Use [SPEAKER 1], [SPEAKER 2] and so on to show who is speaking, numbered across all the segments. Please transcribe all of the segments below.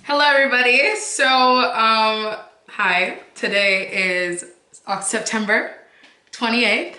[SPEAKER 1] Hello everybody. So hi, today is September 28th.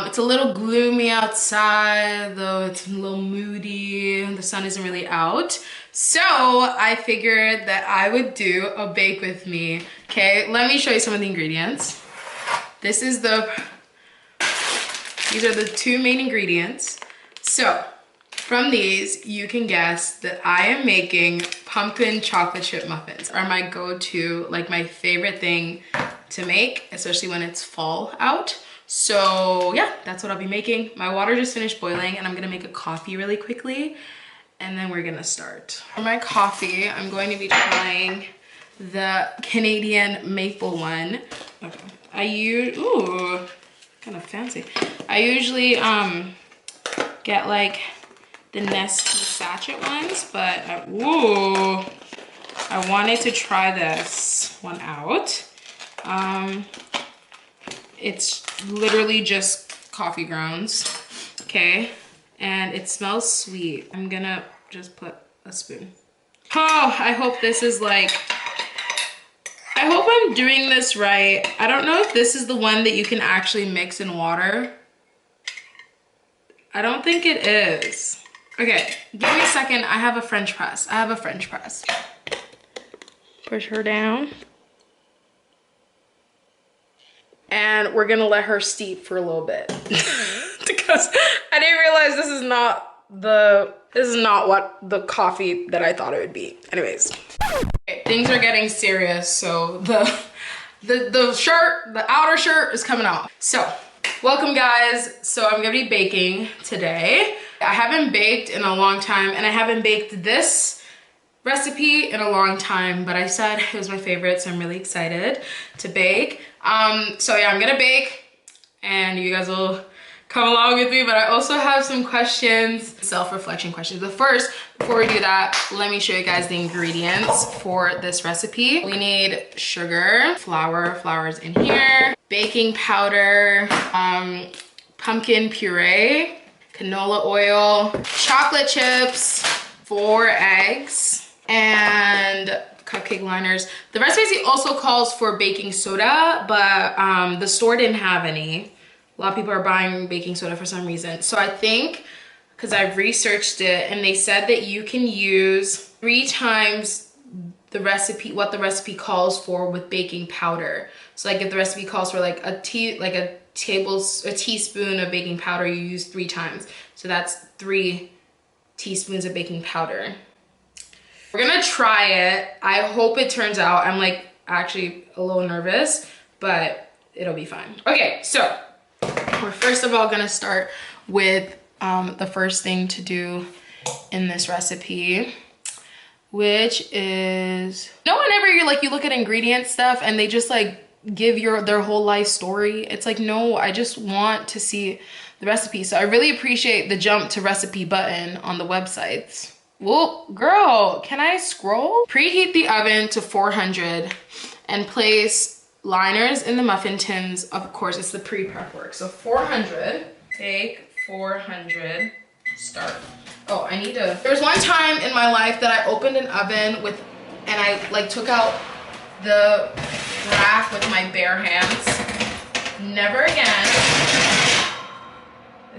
[SPEAKER 1] It's a little gloomy outside, though it's a little moody. The sun isn't really out. So I figured that I would do a bake with me. Okay, let me show you some of the ingredients. These are the two main ingredients. So from these, you can guess that I am making pumpkin chocolate chip muffins. Are my go-to, like my favorite thing to make, especially when it's fall out. So yeah, that's what I'll be making. My water just finished boiling and I'm gonna make a coffee really quickly and then we're gonna start. For my coffee, I'm going to be trying the Canadian maple one. Okay. Ooh, kind of fancy. I usually get like the Nestle sachet ones, but I wanted to try this one out. It's literally just coffee grounds, okay? And it smells sweet. I'm gonna just put a spoon. Oh, I hope this is like, I hope I'm doing this right. I don't know if this is the one that you can actually mix in water. I don't think it is. Okay, give me a second. I have a French press. Push her down. And we're gonna let her steep for a little bit. Because I didn't realize this is not what the coffee that I thought it would be. Anyways. Okay, things are getting serious, so the outer shirt is coming off. So, welcome guys. So I'm gonna be baking today. I haven't baked in a long time and I haven't baked this recipe in a long time, but I said it was my favorite, so I'm really excited to bake. So yeah, I'm gonna bake and you guys will come along with me, but I also have some questions, self-reflection questions. But first, before we do that, let me show you guys the ingredients for this recipe. We need sugar, flour's in here, baking powder, pumpkin puree, canola oil, chocolate chips, 4 eggs, and cupcake liners. The recipe also calls for baking soda, but the store didn't have any. A lot of people are buying baking soda for some reason. So I think, because I've researched it, and they said that you can use 3 times the recipe, what the recipe calls for with baking powder. So like if the recipe calls for like a teaspoon of baking powder, you use 3 times. So that's 3 teaspoons of baking powder. We're gonna try it. I hope it turns out. I'm like actually a little nervous, but it'll be fine. Okay, so we're first of all gonna start with the first thing to do in this recipe, which is, no one ever, you look at ingredient stuff and they just like give their whole life story. It's like, no, I just want to see the recipe. So I really appreciate the jump to recipe button on the websites. Well, girl, can I scroll? Preheat the oven to 400 and place liners in the muffin tins. Of course, it's the pre-prep work. So 400, take 400, start. Oh, there was one time in my life that I opened an oven and I like took out the rack with my bare hands. Never again.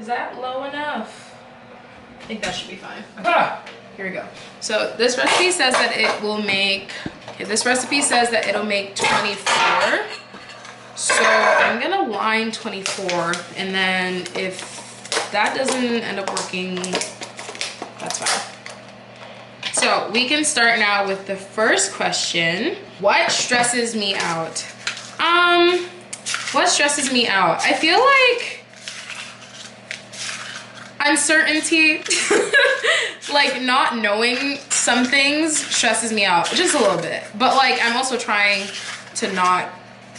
[SPEAKER 1] Is that low enough? I think that should be fine. Okay. Here we go. So this recipe says that it'll make 24. So I'm gonna line 24, and then if that doesn't end up working, that's fine. So we can start now with the first question. What stresses me out? What stresses me out? I feel like uncertainty, like not knowing some things stresses me out just a little bit. But like I'm also trying to not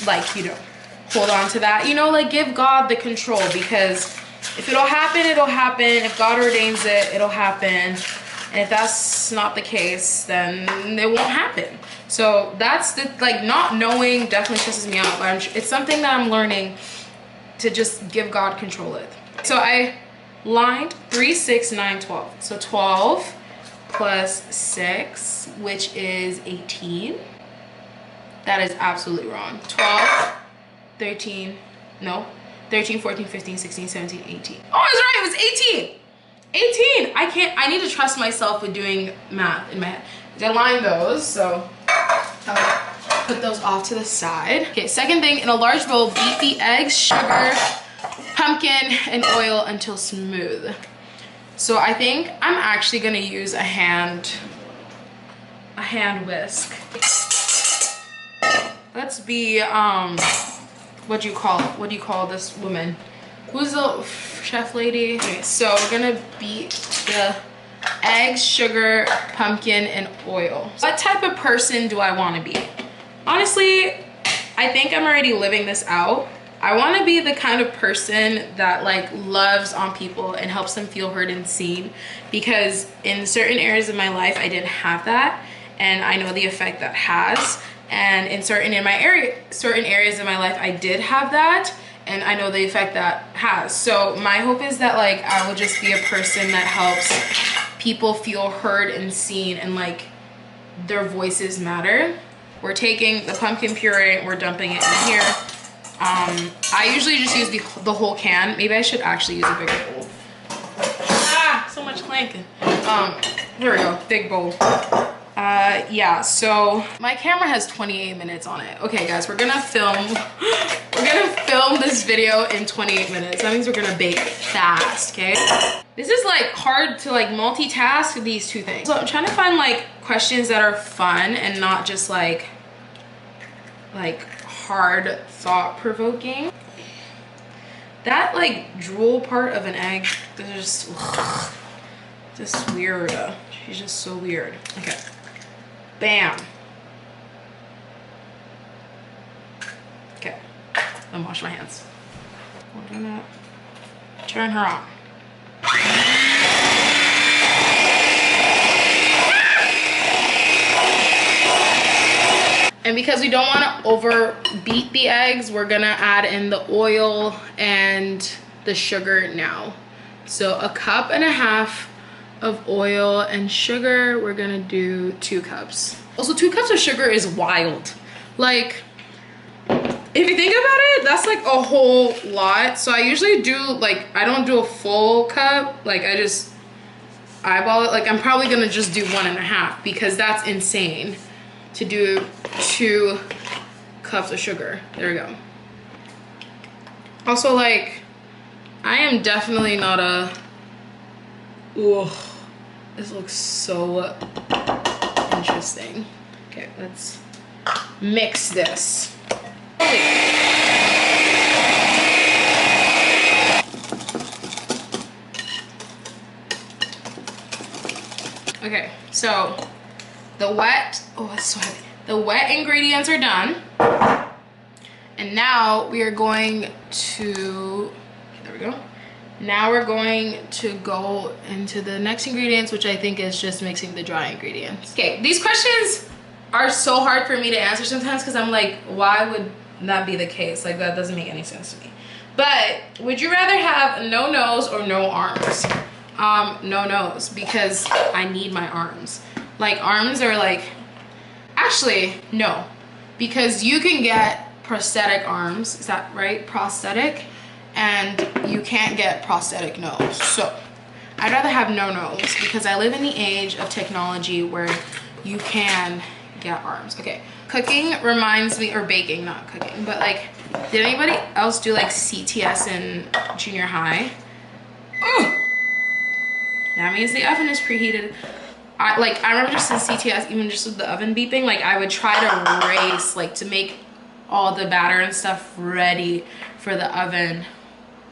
[SPEAKER 1] like, you know, hold on to that, you know, like give God the control, because if it'll happen, it'll happen. If God ordains it, it'll happen. And if that's not the case, then it won't happen. So that's the, like, not knowing definitely stresses me out, but it's something that I'm learning to just give God control of. So I lined 3, 6, 9, 12. So 12 plus 6, which is 18. That is absolutely wrong. 12, 13, no, 13, 14, 15, 16, 17, 18. Oh, I was right, it was 18. 18. I need to trust myself with doing math in my head. I lined those, so I'll put those off to the side. Okay, second thing, in a large bowl, beat the eggs, sugar, pumpkin, and oil until smooth. So I think I'm actually gonna use a hand whisk. Let's be, what do you call this woman? Who's the chef lady? Okay, so we're gonna beat the eggs, sugar, pumpkin, and oil. What type of person do I wanna be? Honestly, I think I'm already living this out. I wanna be the kind of person that like loves on people and helps them feel heard and seen, because in certain areas of my life, I didn't have that, and I know the effect that has. And in certain areas of my life, I did have that, and I know the effect that has. So my hope is that like I will just be a person that helps people feel heard and seen, and like their voices matter. We're taking the pumpkin puree and we're dumping it in here. I usually just use the whole can. Maybe I should actually use a bigger bowl. Ah, so much clanking. Here we go, big bowl. Yeah, so my camera has 28 minutes on it. Okay guys, we're gonna film this video in 28 minutes. That means we're gonna bake fast, okay? This is like hard to like multitask these two things. So I'm trying to find like questions that are fun and not just like hard thought-provoking. That like drool part of an egg is just weird. She's just so weird. Okay. Bam. Okay, I'm wash my hands. We're gonna turn her on. And because we don't want to overbeat the eggs, we're gonna add in the oil and the sugar now. So 1.5 cups of oil and sugar. We're gonna do 2 cups. Also, 2 cups of sugar is wild. Like, if you think about it, that's like a whole lot. So I usually do like, I don't do a full cup. Like I just eyeball it. Like I'm probably gonna just do 1.5 because that's insane to do 2 cups of sugar. There we go. Also, like, I am definitely not a, ooh, this looks so interesting. Okay, let's mix this. Okay, so the wet, oh, it's so heavy. The wet ingredients are done. And now we are going to, there we go. Now we're going to go into the next ingredients, which I think is just mixing the dry ingredients. Okay, these questions are so hard for me to answer sometimes because I'm like, why would that be the case? Like, that doesn't make any sense to me. But would you rather have no nose or no arms? No nose, because I need my arms. Like, arms are like, actually, no. Because you can get prosthetic arms, is that right? Prosthetic. And you can't get prosthetic nose. So I'd rather have no nose because I live in the age of technology where you can get arms. Okay, cooking reminds me, or baking, not cooking, but like, did anybody else do like CTS in junior high? Ooh. That means the oven is preheated. I remember just in CTS, even just with the oven beeping, like I would try to race, like to make all the batter and stuff ready for the oven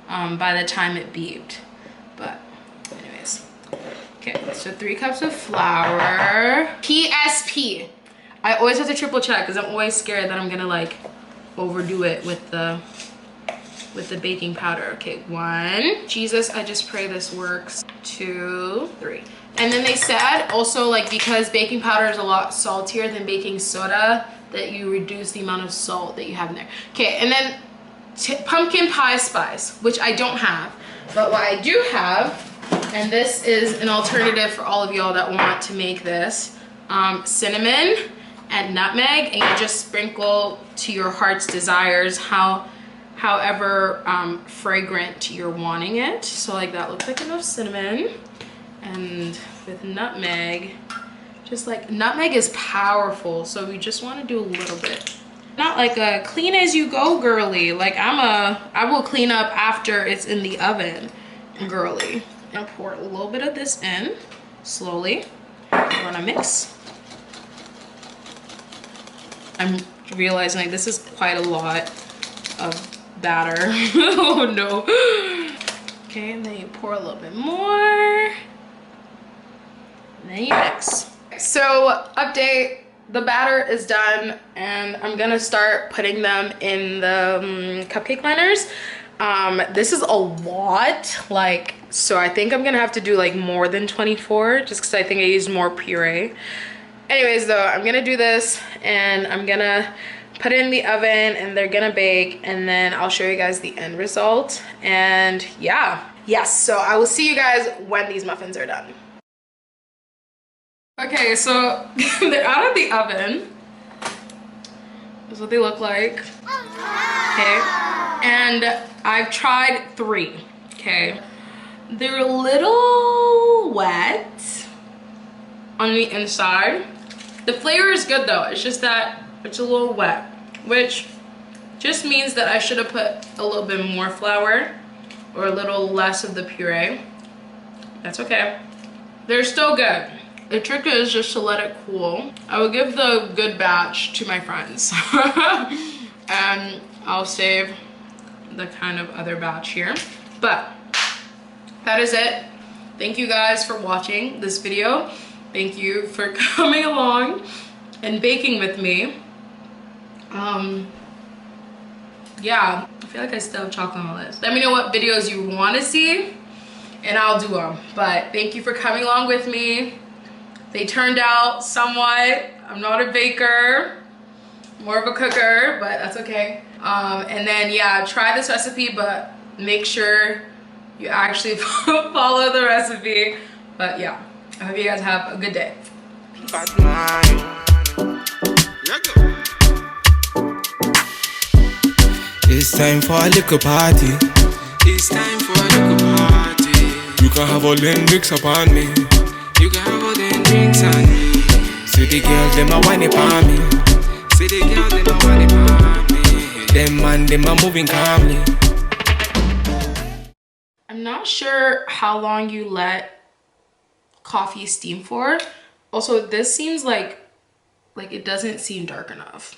[SPEAKER 1] by the time it beeped. But anyways, okay, so 3 cups of flour. PSP. I always have to triple check because I'm always scared that I'm gonna like overdo it with the baking powder. Okay, 1. Jesus, I just pray this works. 2, 3. And then they said also, like, because baking powder is a lot saltier than baking soda, that you reduce the amount of salt that you have in there. Okay, and then pumpkin pie spice, which I don't have. But what I do have, and this is an alternative for all of y'all that want to make this, cinnamon and nutmeg, and you just sprinkle to your heart's desires, however fragrant you're wanting it. So like that looks like enough cinnamon, and with nutmeg, just like nutmeg is powerful, so we just want to do a little bit. Not like a clean as you go girly, like I will clean up after it's in the oven girly. And pour a little bit of this in slowly. I'm gonna mix. I'm realizing like this is quite a lot of batter. Oh no. Okay, and then you pour a little bit more. And then you mix. So update, the batter is done, and I'm gonna start putting them in the cupcake liners. This is a lot, like, so I think I'm gonna have to do like more than 24 just because I think I used more puree. Anyways though, I'm gonna do this and I'm gonna put it in the oven and they're gonna bake, and then I'll show you guys the end result. And yeah, yes, so I will see you guys when these muffins are done. Okay, so they're out of the oven. This is what they look like. Okay, and I've tried 3. Okay, they're a little wet on the inside. The flavor is good though, it's just that it's a little wet, which just means that I should have put a little bit more flour or a little less of the puree. That's okay, they're still good. The trick is just to let it cool. I will give the good batch to my friends and I'll save the kind of other batch here. But that is it. Thank you guys for watching this video. Thank you for coming along and baking with me. Yeah, I feel like I still have chocolate on this. Let me know what videos you want to see and I'll do them. But thank you for coming along with me. They turned out somewhat. I'm not a baker, more of a cooker, but that's okay. And then yeah, try this recipe, but make sure you actually follow the recipe. But yeah, I hope you guys have a good day. Peace.
[SPEAKER 2] It's time for a little party. It's time for a little party. You can have all them drinks upon me. You can have all them drinks on me. See the girls, them a whine upon me. See the girls, them a whine upon me. Them man, them a moving calmly.
[SPEAKER 1] I'm not sure how long you let coffee steam for. Also, this seems like it doesn't seem dark enough.